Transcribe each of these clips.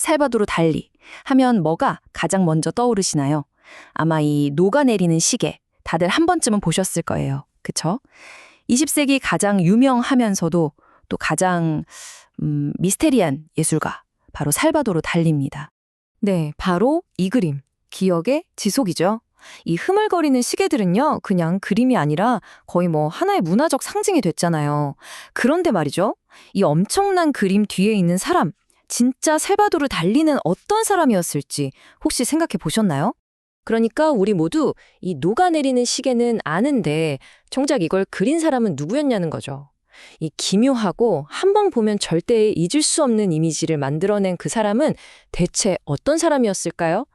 살바도르 달리 하면 뭐가 가장 먼저 떠오르시나요? 아마 이 녹아내리는 시계, 다들 한 번쯤은 보셨을 거예요. 그쵸? 20세기 가장 유명하면서도 또 가장 미스테리한 예술가, 바로 살바도르 달리입니다. 네, 바로 이 그림, 기억의 지속이죠. 이 흐물거리는 시계들은요, 그냥 그림이 아니라 거의 하나의 문화적 상징이 됐잖아요. 그런데 말이죠, 이 엄청난 그림 뒤에 있는 사람, 진짜 살바도르 달리는 어떤 사람이었을지 혹시 생각해 보셨나요? 그러니까 우리 모두 이 녹아내리는 시계는 아는데 정작 이걸 그린 사람은 누구였냐는 거죠. 이 기묘하고 한 번 보면 절대 잊을 수 없는 이미지를 만들어낸 그 사람은 대체 어떤 사람이었을까요?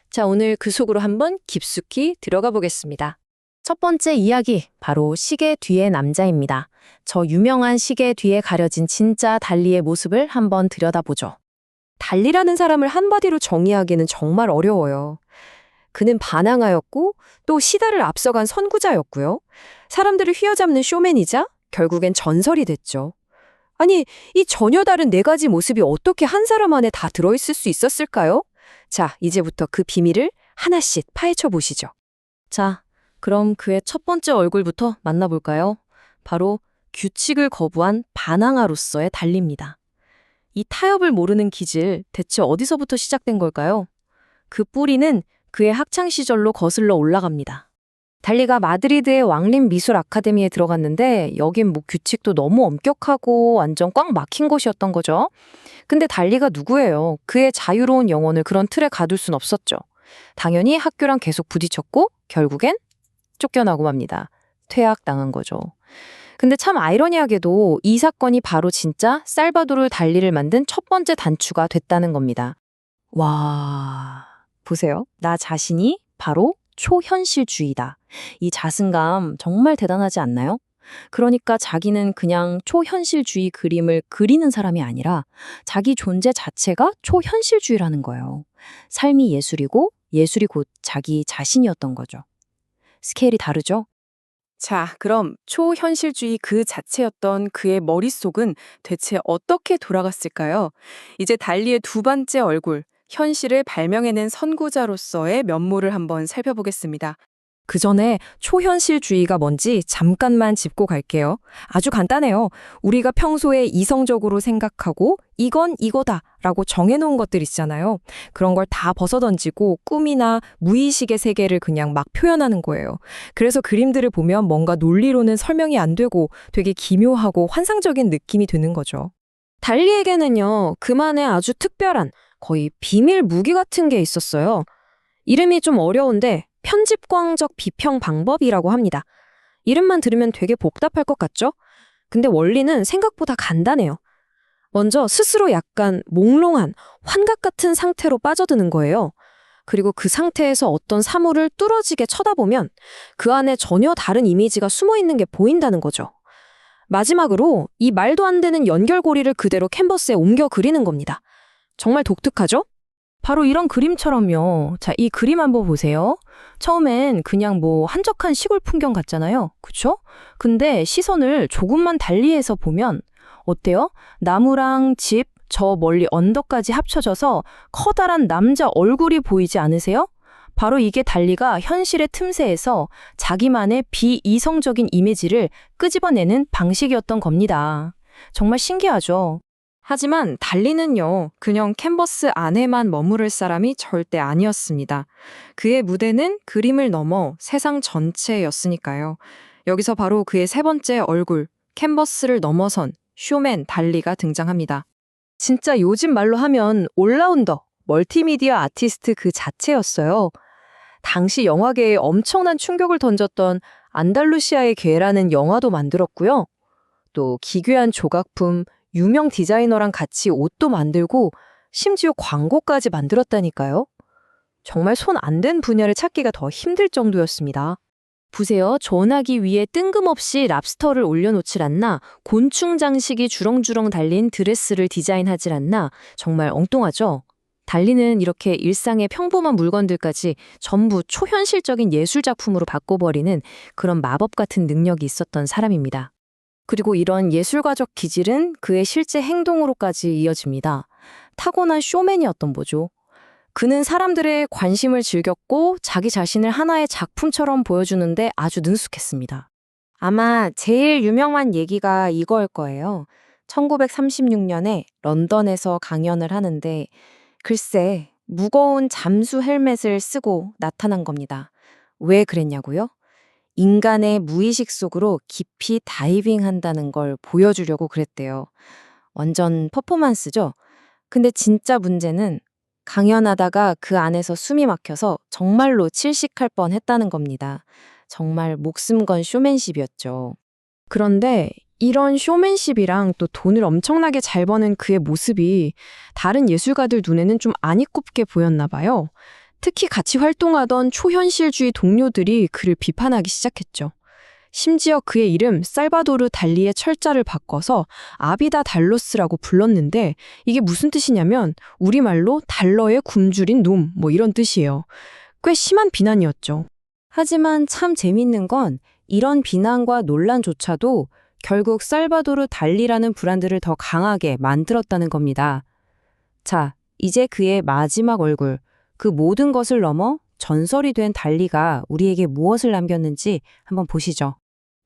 자, 오늘 그 속으로 한번 깊숙이 들어가 보겠습니다. 첫 번째 이야기, 바로 시계 뒤의 남자입니다. 저 유명한 시계 뒤에 가려진 진짜 달리의 모습을 한번 들여다보죠. 달리라는 사람을 한마디로 정의하기는 정말 어려워요. 그는 반항하였고 또 시대를 앞서간 선구자였고요. 사람들을 휘어잡는 쇼맨이자 결국엔 전설이 됐죠. 아니, 이 전혀 다른 네 가지 모습이 어떻게 한 사람 안에 다 들어있을 수 있었을까요? 자, 이제부터 그 비밀을 하나씩 파헤쳐 보시죠. 자, 그럼 그의 첫 번째 얼굴부터 만나볼까요? 바로 규칙을 거부한 반항아로서의 달리입니다. 이 타협을 모르는 기질, 대체 어디서부터 시작된 걸까요? 그 뿌리는 그의 학창 시절로 거슬러 올라갑니다. 달리가 마드리드의 왕림 미술 아카데미에 들어갔는데 여긴 규칙도 너무 엄격하고 완전 꽉 막힌 곳이었던 거죠. 근데 달리가 누구예요? 그의 자유로운 영혼을 그런 틀에 가둘 순 없었죠. 당연히 학교랑 계속 부딪혔고 결국엔 쫓겨나고 맙니다. 퇴학당한 거죠. 근데 참 아이러니하게도 이 사건이 바로 진짜 살바도르 달리를 만든 첫 번째 단추가 됐다는 겁니다. 와, 보세요. 나 자신이 바로 초현실주의다. 이 자신감 정말 대단하지 않나요? 그러니까 자기는 그냥 초현실주의 그림을 그리는 사람이 아니라 자기 존재 자체가 초현실주의라는 거예요. 삶이 예술이고 예술이 곧 자기 자신이었던 거죠. 스케일이 다르죠? 자, 그럼 초현실주의 그 자체였던 그의 머릿속은 대체 어떻게 돌아갔을까요? 이제 달리의 두 번째 얼굴, 현실을 발명해낸 선구자로서의 면모를 한번 살펴보겠습니다. 그 전에 초현실주의가 뭔지 잠깐만 짚고 갈게요. 아주 간단해요. 우리가 평소에 이성적으로 생각하고 이건 이거다 라고 정해놓은 것들 있잖아요. 그런 걸 다 벗어던지고 꿈이나 무의식의 세계를 그냥 막 표현하는 거예요. 그래서 그림들을 보면 뭔가 논리로는 설명이 안 되고 되게 기묘하고 환상적인 느낌이 드는 거죠. 달리에게는요, 그만의 아주 특별한 거의 비밀 무기 같은 게 있었어요. 이름이 좀 어려운데 편집광적 비평 방법이라고 합니다. 이름만 들으면 되게 복잡할 것 같죠? 근데 원리는 생각보다 간단해요. 먼저 스스로 약간 몽롱한 환각 같은 상태로 빠져드는 거예요. 그리고 그 상태에서 어떤 사물을 뚫어지게 쳐다보면 그 안에 전혀 다른 이미지가 숨어 있는 게 보인다는 거죠. 마지막으로 이 말도 안 되는 연결고리를 그대로 캔버스에 옮겨 그리는 겁니다. 정말 독특하죠? 바로 이런 그림처럼요. 자, 이 그림 한번 보세요. 처음엔 그냥 한적한 시골 풍경 같잖아요. 그쵸? 근데 시선을 조금만 달리해서 보면 어때요? 나무랑 집, 저 멀리 언덕까지 합쳐져서 커다란 남자 얼굴이 보이지 않으세요? 바로 이게 달리가 현실의 틈새에서 자기만의 비이성적인 이미지를 끄집어내는 방식이었던 겁니다. 정말 신기하죠? 하지만 달리는요, 그냥 캔버스 안에만 머무를 사람이 절대 아니었습니다. 그의 무대는 그림을 넘어 세상 전체였으니까요. 여기서 바로 그의 세 번째 얼굴, 캔버스를 넘어선 쇼맨 달리가 등장합니다. 진짜 요즘 말로 하면 올라운더, 멀티미디어 아티스트 그 자체였어요. 당시 영화계에 엄청난 충격을 던졌던 안달루시아의 괴라는 영화도 만들었고요. 또 기괴한 조각품, 유명 디자이너랑 같이 옷도 만들고 심지어 광고까지 만들었다니까요. 정말 손 안 댄 분야를 찾기가 더 힘들 정도였습니다. 보세요. 전화기 위에 뜬금없이 랍스터를 올려놓질 않나, 곤충 장식이 주렁주렁 달린 드레스를 디자인하질 않나, 정말 엉뚱하죠? 달리는 이렇게 일상의 평범한 물건들까지 전부 초현실적인 예술작품으로 바꿔버리는 그런 마법 같은 능력이 있었던 사람입니다. 그리고 이런 예술가적 기질은 그의 실제 행동으로까지 이어집니다. 타고난 쇼맨이었던 거죠. 그는 사람들의 관심을 즐겼고 자기 자신을 하나의 작품처럼 보여주는데 아주 능숙했습니다. 아마 제일 유명한 얘기가 이거일 거예요. 1936년에 런던에서 강연을 하는데 글쎄 무거운 잠수 헬멧을 쓰고 나타난 겁니다. 왜 그랬냐고요? 인간의 무의식 속으로 깊이 다이빙한다는 걸 보여주려고 그랬대요. 완전 퍼포먼스죠? 근데 진짜 문제는 강연하다가 그 안에서 숨이 막혀서 정말로 칠식할 뻔 했다는 겁니다. 정말 목숨 건 쇼맨십이었죠. 그런데 이런 쇼맨십이랑 또 돈을 엄청나게 잘 버는 그의 모습이 다른 예술가들 눈에는 좀 안 이꼽게 보였나 봐요. 특히 같이 활동하던 초현실주의 동료들이 그를 비판하기 시작했죠. 심지어 그의 이름 살바도르 달리의 철자를 바꿔서 아비다 달로스라고 불렀는데 이게 무슨 뜻이냐면 우리말로 달러의 굶주린 놈 이런 뜻이에요. 꽤 심한 비난이었죠. 하지만 참 재밌는 건 이런 비난과 논란조차도 결국 살바도르 달리라는 브랜드를 더 강하게 만들었다는 겁니다. 자, 이제 그의 마지막 얼굴, 그 모든 것을 넘어 전설이 된 달리가 우리에게 무엇을 남겼는지 한번 보시죠.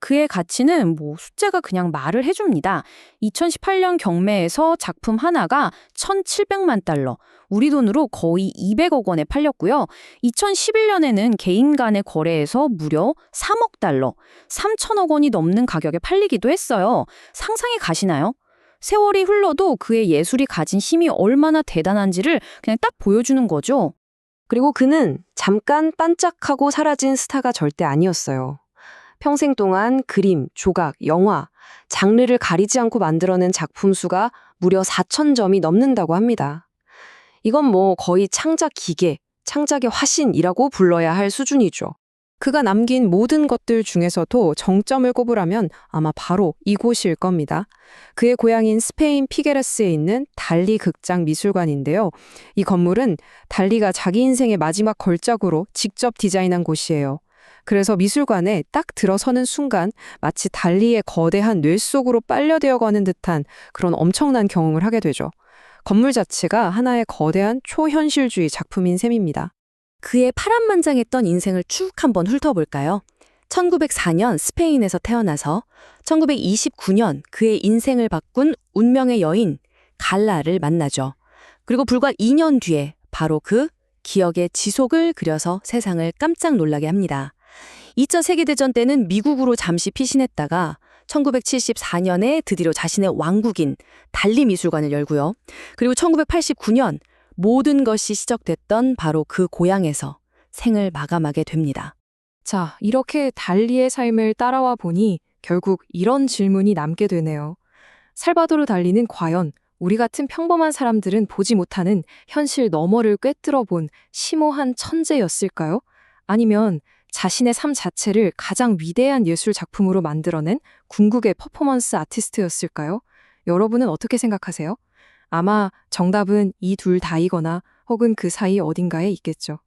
그의 가치는 숫자가 그냥 말을 해줍니다. 2018년 경매에서 작품 하나가 1,700만 달러, 우리 돈으로 거의 200억 원에 팔렸고요. 2011년에는 개인 간의 거래에서 무려 3억 달러, 3천억 원이 넘는 가격에 팔리기도 했어요. 상상이 가시나요? 세월이 흘러도 그의 예술이 가진 힘이 얼마나 대단한지를 그냥 딱 보여주는 거죠. 그리고 그는 잠깐 반짝하고 사라진 스타가 절대 아니었어요. 평생 동안 그림, 조각, 영화, 장르를 가리지 않고 만들어낸 작품 수가 무려 4,000점이 넘는다고 합니다. 이건 거의 창작 기계, 창작의 화신이라고 불러야 할 수준이죠. 그가 남긴 모든 것들 중에서도 정점을 꼽으라면 아마 바로 이곳일 겁니다. 그의 고향인 스페인 피게레스에 있는 달리 극장 미술관인데요. 이 건물은 달리가 자기 인생의 마지막 걸작으로 직접 디자인한 곳이에요. 그래서 미술관에 딱 들어서는 순간 마치 달리의 거대한 뇌 속으로 빨려들어가는 듯한 그런 엄청난 경험을 하게 되죠. 건물 자체가 하나의 거대한 초현실주의 작품인 셈입니다. 그의 파란만장했던 인생을 쭉 한번 훑어볼까요? 1904년 스페인에서 태어나서 1929년 그의 인생을 바꾼 운명의 여인 갈라를 만나죠. 그리고 불과 2년 뒤에 바로 그 기억의 지속을 그려서 세상을 깜짝 놀라게 합니다. 2차 세계대전 때는 미국으로 잠시 피신했다가 1974년에 드디어 자신의 왕국인 달리 미술관을 열고요. 그리고 1989년 모든 것이 시작됐던 바로 그 고향에서 생을 마감하게 됩니다. 자, 이렇게 달리의 삶을 따라와 보니 결국 이런 질문이 남게 되네요. 살바도르 달리는 과연 우리 같은 평범한 사람들은 보지 못하는 현실 너머를 꿰뚫어 본 심오한 천재였을까요? 아니면 자신의 삶 자체를 가장 위대한 예술 작품으로 만들어낸 궁극의 퍼포먼스 아티스트였을까요? 여러분은 어떻게 생각하세요? 아마 정답은 이 둘 다이거나 혹은 그 사이 어딘가에 있겠죠.